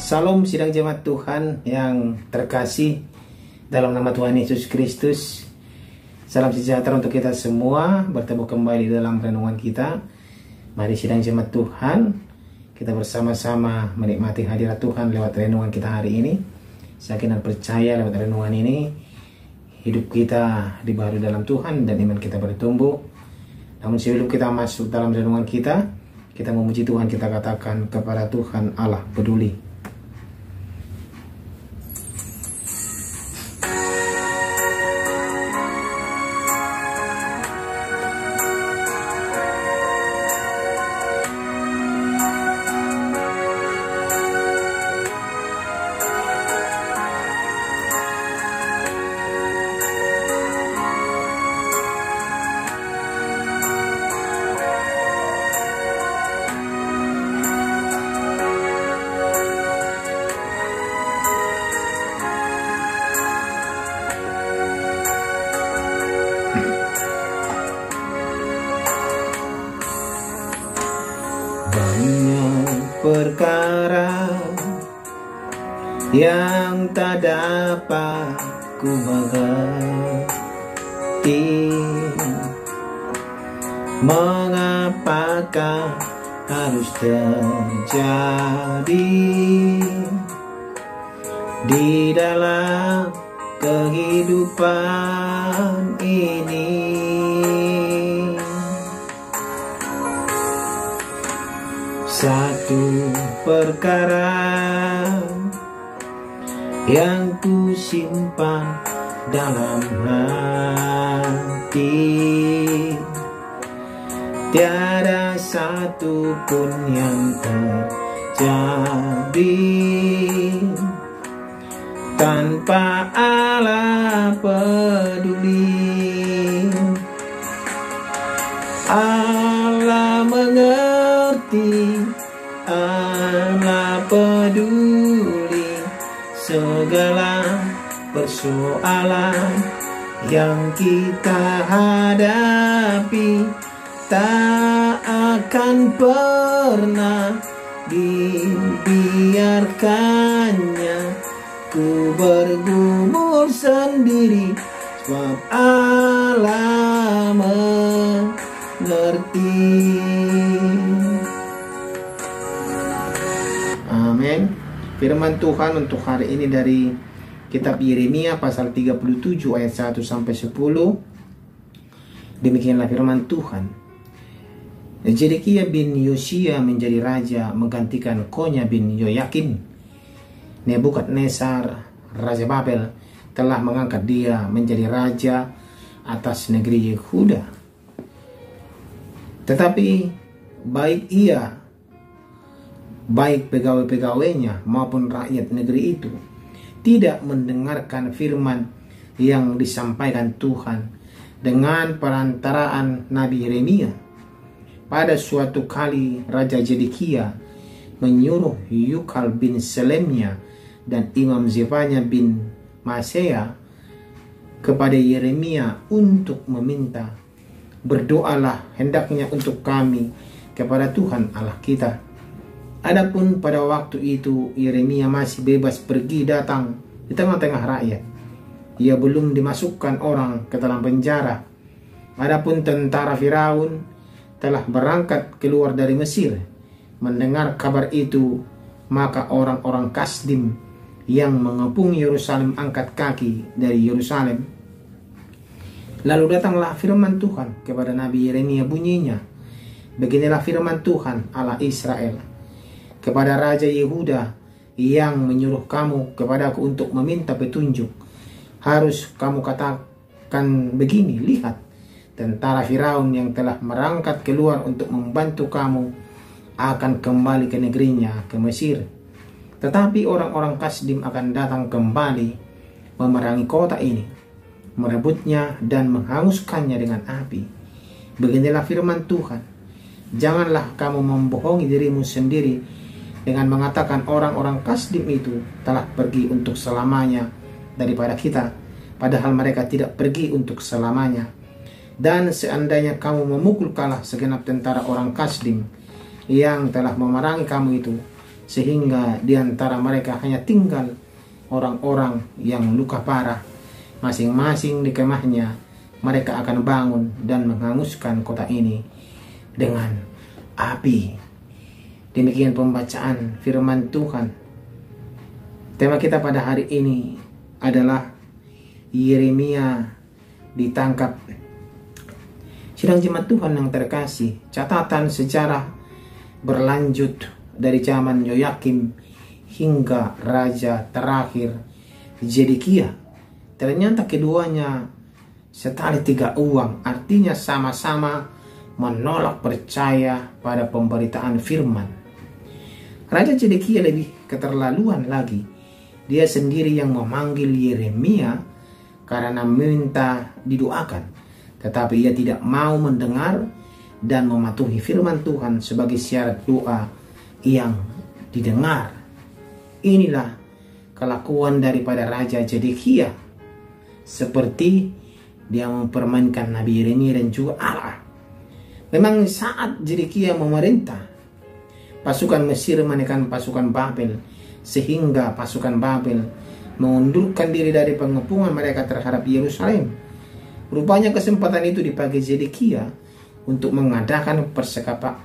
Salam sidang jemaat Tuhan yang terkasih dalam nama Tuhan Yesus Kristus. Salam sejahtera untuk kita semua. Bertemu kembali dalam renungan kita. Mari sidang jemaat Tuhan, kita bersama-sama menikmati hadirat Tuhan lewat renungan kita hari ini. Saya yakin dan percaya lewat renungan ini hidup kita dibaharui dalam Tuhan dan iman kita bertumbuh. Namun sebelum kita masuk dalam renungan kita memuji Tuhan, kita katakan kepada Tuhan Allah peduli. Banyak perkara yang tak dapat ku mengerti, mengapakah harus terjadi di dalam kehidupan ini. Satu perkara yang ku simpan dalam hati, tiada satu pun yang terjadi tanpa Allah peduli. Allah mengerti, Allah peduli segala persoalan yang kita hadapi. Tak akan pernah dibiarkannya ku bergumul sendiri, sebab Allah mengerti. Amin. Firman Tuhan untuk hari ini dari kitab Yeremia pasal 37 ayat 1 sampai 10. Demikianlah firman Tuhan. Zedekia bin Yosia menjadi raja menggantikan Konya bin Yoyakin. Nebukadnezar raja Babel telah mengangkat dia menjadi raja atas negeri Yehuda. Tetapi baik pegawai-pegawainya maupun rakyat negeri itu tidak mendengarkan firman yang disampaikan Tuhan dengan perantaraan Nabi Yeremia. Pada suatu kali Raja Zedekia menyuruh Yukal bin Selemnya dan Imam Zefanya bin Maseya kepada Yeremia untuk meminta, berdoalah hendaknya untuk kami kepada Tuhan Allah kita. Adapun pada waktu itu Yeremia masih bebas pergi datang di tengah-tengah rakyat. Ia belum dimasukkan orang ke dalam penjara. Adapun tentara Firaun telah berangkat keluar dari Mesir. Mendengar kabar itu, maka orang-orang Kasdim yang mengepung Yerusalem angkat kaki dari Yerusalem. Lalu datanglah firman Tuhan kepada Nabi Yeremia bunyinya, beginilah firman Tuhan Allah Israel kepada Raja Yehuda yang menyuruh kamu kepadaku untuk meminta petunjuk. Harus kamu katakan begini, lihat, tentara Firaun yang telah merangkat keluar untuk membantu kamu akan kembali ke negerinya, ke Mesir. Tetapi orang-orang Kasdim akan datang kembali memerangi kota ini, merebutnya dan menghanguskannya dengan api. Beginilah firman Tuhan, janganlah kamu membohongi dirimu sendiri dengan mengatakan orang-orang Kasdim itu telah pergi untuk selamanya daripada kita, padahal mereka tidak pergi untuk selamanya. Dan seandainya kamu memukul kalah segenap tentara orang Kasdim yang telah memerangi kamu itu, sehingga di antara mereka hanya tinggal orang-orang yang luka parah. Masing-masing di kemahnya mereka akan bangun dan menghanguskan kota ini dengan api. Demikian pembacaan firman Tuhan. Tema kita pada hari ini adalah Yeremia ditangkap. Sidang jemaat Tuhan yang terkasih, catatan sejarah berlanjut dari zaman Yoyakim hingga raja terakhir Zedekia. Ternyata keduanya setali tiga uang, artinya sama-sama menolak percaya pada pemberitaan firman. Raja Zedekia lebih keterlaluan lagi. Dia sendiri yang memanggil Yeremia karena meminta didoakan, tetapi ia tidak mau mendengar dan mematuhi firman Tuhan sebagai syarat doa yang didengar. Inilah kelakuan daripada Raja Zedekia, seperti dia mempermainkan Nabi Yeremia dan juga Allah. Memang saat Zedekia memerintah, pasukan Mesir menekan pasukan Babel, sehingga pasukan Babel mengundurkan diri dari pengepungan mereka terhadap Yerusalem. Rupanya kesempatan itu dipakai Zedekia untuk mengadakan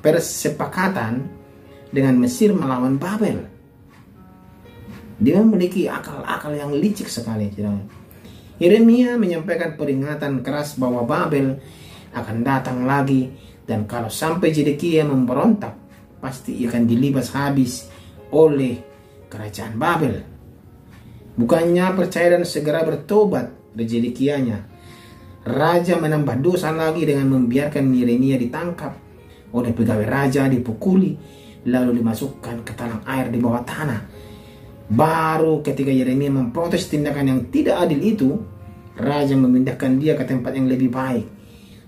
persepakatan dengan Mesir melawan Babel. Dia memiliki akal-akal yang licik sekali. Yeremia menyampaikan peringatan keras bahwa Babel akan datang lagi, dan kalau sampai Zedekia memberontak, pasti akan dilibas habis oleh kerajaan Babel. Bukannya percaya dan segera bertobat Zedekianya, raja menambah dosa lagi dengan membiarkan Yeremia ditangkap oleh pegawai raja, dipukuli, lalu dimasukkan ke talang air di bawah tanah. Baru ketika Yeremia memprotes tindakan yang tidak adil itu, raja memindahkan dia ke tempat yang lebih baik,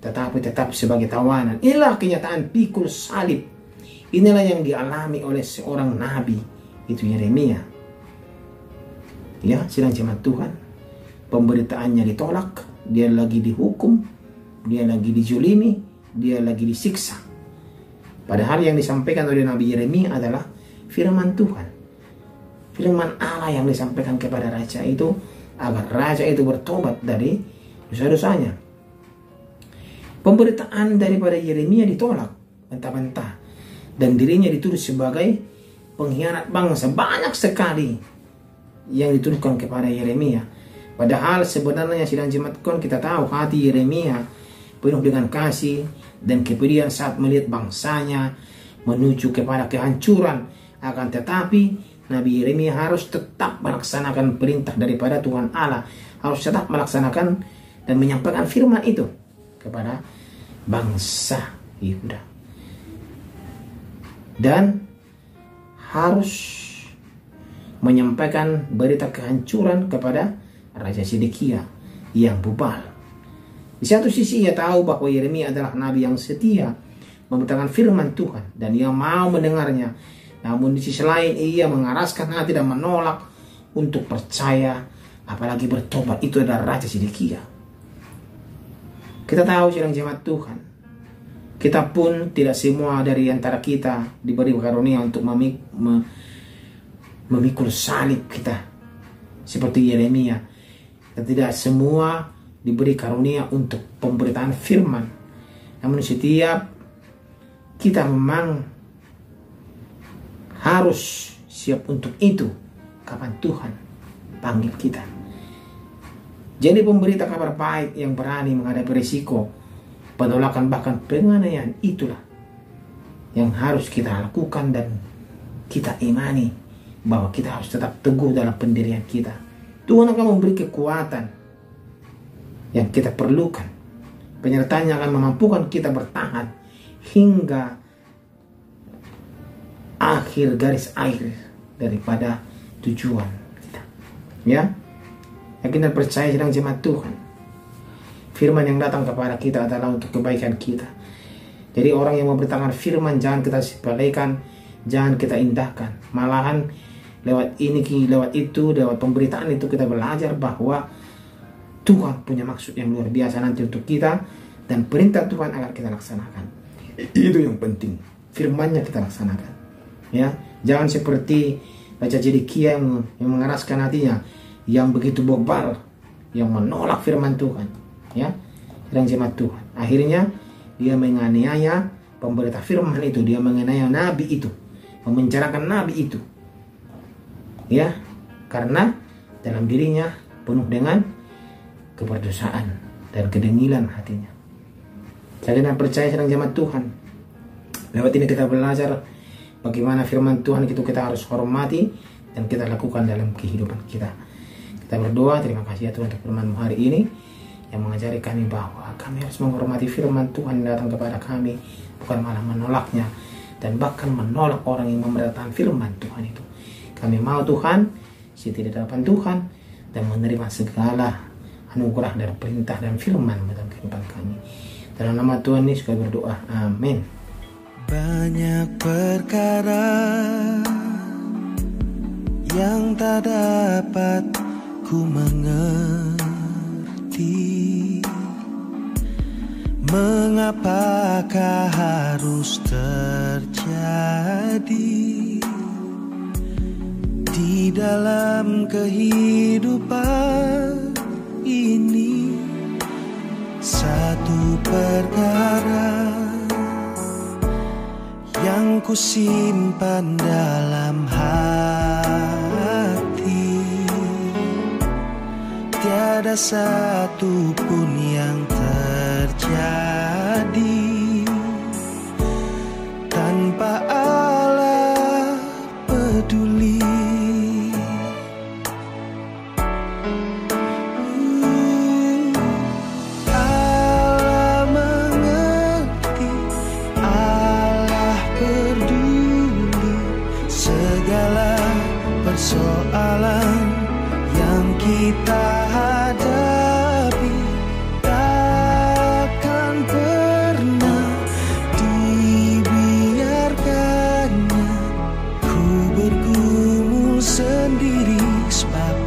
tetapi tetap sebagai tawanan. Inilah kenyataan pikul salib. Inilah yang dialami oleh seorang nabi, itu Yeremia. Ya, sidang jemaat Tuhan, pemberitaannya ditolak, dia lagi dihukum, dia lagi dijulimi, dia lagi disiksa. Padahal yang disampaikan oleh Nabi Yeremia adalah firman Tuhan, firman Allah yang disampaikan kepada raja itu agar raja itu bertobat dari dosa-dosanya. Pemberitaan daripada Yeremia ditolak mentah-mentah, dan dirinya dituduh sebagai pengkhianat bangsa. Banyak sekali yang dituduhkan kepada Yeremia. Padahal sebenarnya sidang jemaat Tuhan, kita tahu hati Yeremia penuh dengan kasih dan kepedulian saat melihat bangsanya menuju kepada kehancuran. Akan tetapi Nabi Yeremia harus tetap melaksanakan perintah daripada Tuhan Allah, harus tetap melaksanakan dan menyampaikan firman itu kepada bangsa Yehuda, dan harus menyampaikan berita kehancuran kepada Raja Zedekia yang bubal. Di satu sisi ia tahu bahwa Yeremia adalah nabi yang setia memberitakan firman Tuhan dan ia mau mendengarnya. Namun di sisi lain ia mengeraskan hati dan menolak untuk percaya, apalagi bertobat. Itu adalah Raja Zedekia. Kita tahu sidang jemaat Tuhan, kita pun tidak semua dari antara kita diberi karunia untuk memikul salib kita seperti Yeremia. Dan tidak semua diberi karunia untuk pemberitaan firman. Namun setiap kita memang harus siap untuk itu kapan Tuhan panggil kita. Jadi pemberita kabar baik yang berani menghadapi risiko penolakan bahkan penganiayaan, itulah yang harus kita lakukan dan kita imani bahwa kita harus tetap teguh dalam pendirian kita. Tuhan akan memberi kekuatan yang kita perlukan. Penyertaannya akan memampukan kita bertahan hingga akhir garis akhir daripada tujuan kita. Ya, yakin dan percaya sidang jemaat Tuhan, firman yang datang kepada kita adalah untuk kebaikan kita. Jadi orang yang memberitakan firman jangan kita sepelekan, jangan kita indahkan. Malahan lewat ini, lewat itu, lewat pemberitaan itu kita belajar bahwa Tuhan punya maksud yang luar biasa nanti untuk kita, dan perintah Tuhan agar kita laksanakan. Itu yang penting, firman-Nya kita laksanakan. Ya, Jangan seperti Raja Zedekia yang mengeraskan hatinya, yang begitu bebal, yang menolak firman Tuhan, ya, dan jemaat Tuhan. Akhirnya dia menganiaya pemberita firman itu, dia menganiaya nabi itu, memenjarakan nabi itu, ya, karena dalam dirinya penuh dengan keberdosaan dan kedengilan hatinya. Saya dan percaya sedang jemaat Tuhan, lewat ini kita belajar bagaimana firman Tuhan itu kita harus hormati dan kita lakukan dalam kehidupan kita. Kita berdoa, terima kasih ya Tuhan untuk firman-Mu hari ini yang mengajari kami bahwa kami harus menghormati firman Tuhan yang datang kepada kami, bukan malah menolaknya dan bahkan menolak orang yang memberatkan firman Tuhan itu. Kami mau Tuhan setia di hadapan Tuhan dan menerima segala anugerah dan perintah dan firman dalam kehidupan kami. Dalam nama Tuhan Yesus kami berdoa, amin. Banyak perkara yang tak dapat ku mengerti, mengapakah harus terjadi di dalam kehidupan ini. Satu perkara yang ku simpan dalam hati, tiada satu pun yang terjadi tanpa Allah peduli. Allah mengerti, Allah peduli segala persoalan yang kita hadapi. Takkan pernah dibiarkannya ku bergumul sendiri, sebab